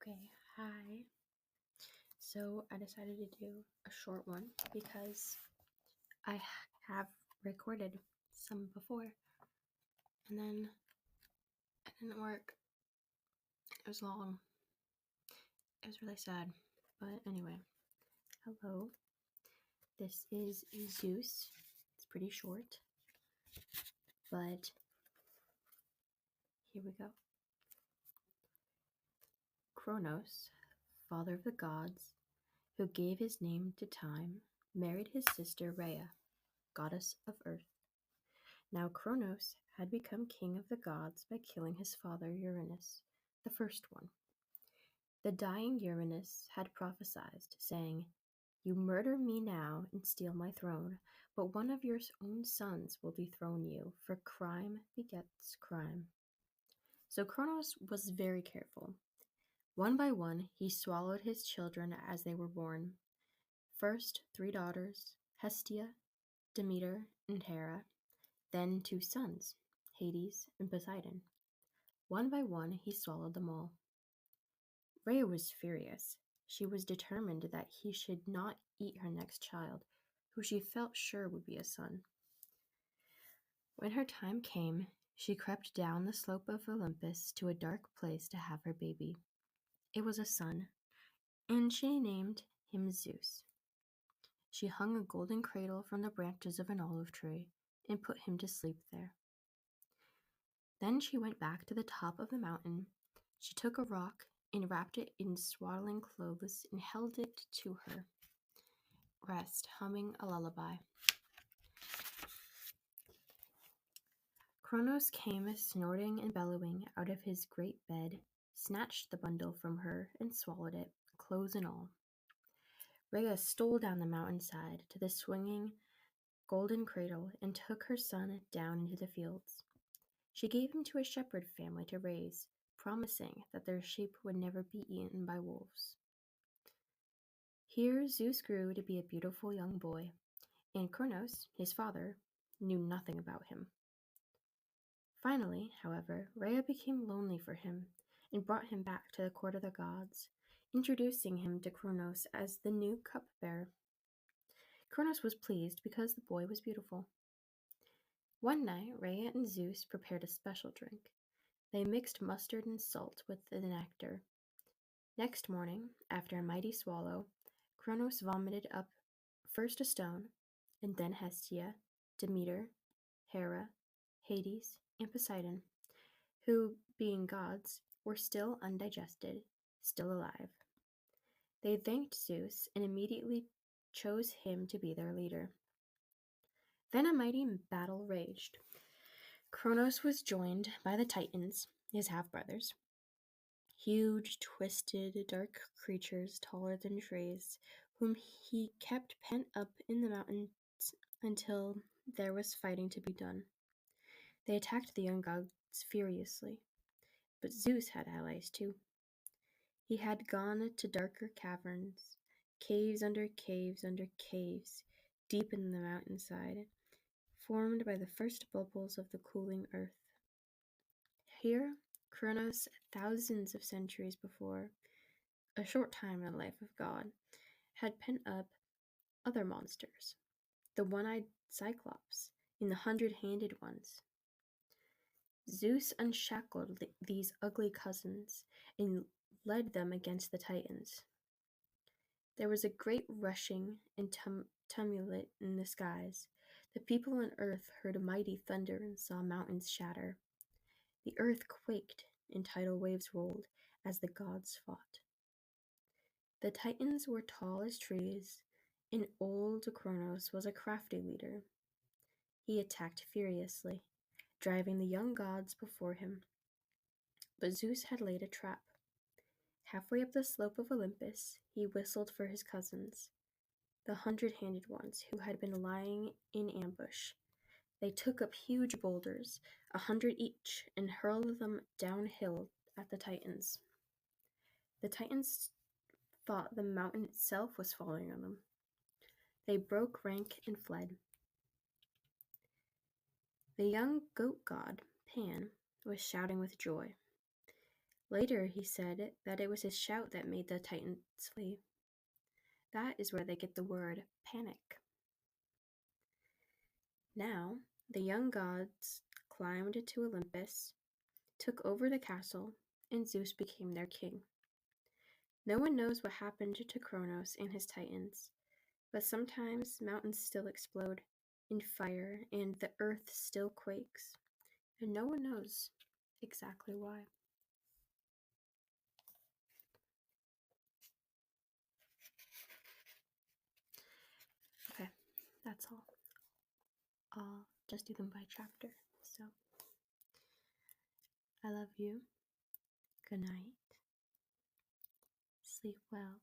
Okay, hi. So I decided to do a short one because I have recorded some before and then it didn't work. It was long. It was really sad. But anyway, hello. This is Zeus. It's pretty short, but here we go. Kronos, father of the gods, who gave his name to time, married his sister Rhea, goddess of earth. Now Kronos had become king of the gods by killing his father Uranus, the first one. The dying Uranus had prophesied, saying, "You murder me now and steal my throne, but one of your own sons will dethrone you, for crime begets crime." So Kronos was very careful. One by one, he swallowed his children as they were born. First, 3 daughters, Hestia, Demeter, and Hera. Then 2 sons, Hades and Poseidon. One by one he swallowed them all. Rhea was furious. She was determined that he should not eat her next child, who she felt sure would be a son. When her time came, she crept down the slope of Olympus to a dark place to have her baby. It was a son, and she named him Zeus. She hung a golden cradle from the branches of an olive tree and put him to sleep there. Then she went back to the top of the mountain. She took a rock and wrapped it in swaddling clothes and held it to her breast, humming a lullaby. Kronos came snorting and bellowing out of his great bed, snatched the bundle from her and swallowed it, clothes and all. Rhea stole down the mountainside to the swinging golden cradle and took her son down into the fields. She gave him to a shepherd family to raise, promising that their sheep would never be eaten by wolves. Here Zeus grew to be a beautiful young boy, and Kronos, his father, knew nothing about him. Finally, however, Rhea became lonely for him and brought him back to the court of the gods, introducing him to Kronos as the new cupbearer. Kronos was pleased because the boy was beautiful. One night, Rhea and Zeus prepared a special drink. They mixed mustard and salt with the nectar. Next morning, after a mighty swallow, Kronos vomited up first a stone, and then Hestia, Demeter, Hera, Hades, and Poseidon, who, being gods, were still undigested, still alive. They thanked Zeus and immediately chose him to be their leader. Then a mighty battle raged. Kronos was joined by the Titans, his half-brothers. Huge, twisted, dark creatures taller than trees, whom he kept pent up in the mountains until there was fighting to be done. They attacked the young gods furiously, but Zeus had allies too. He had gone to darker caverns, caves under caves under caves, deep in the mountainside, formed by the first bubbles of the cooling earth. Here, Kronos, thousands of centuries before, a short time in the life of God, had pent up other monsters, the one-eyed Cyclops and the 100-handed ones. Zeus unshackled these ugly cousins and led them against the Titans. There was a great rushing and tumult in the skies. The people on earth heard a mighty thunder and saw mountains shatter. The earth quaked and tidal waves rolled as the gods fought. The Titans were tall as trees, and old Kronos was a crafty leader. He attacked furiously, driving the young gods before him. But Zeus had laid a trap. Halfway up the slope of Olympus, he whistled for his cousins, the 100-handed ones who had been lying in ambush. They took up huge boulders, 100 each, and hurled them downhill at the Titans. The Titans thought the mountain itself was falling on them. They broke rank and fled. The young goat god, Pan, was shouting with joy. Later, he said that it was his shout that made the Titans flee. That is where they get the word panic. Now, the young gods climbed to Olympus, took over the castle, and Zeus became their king. No one knows what happened to Kronos and his Titans, but sometimes mountains still explode in fire and the earth still quakes, and no one knows exactly why. Okay, that's all. I'll just do them by chapter. So, I love you. Good night. Sleep well.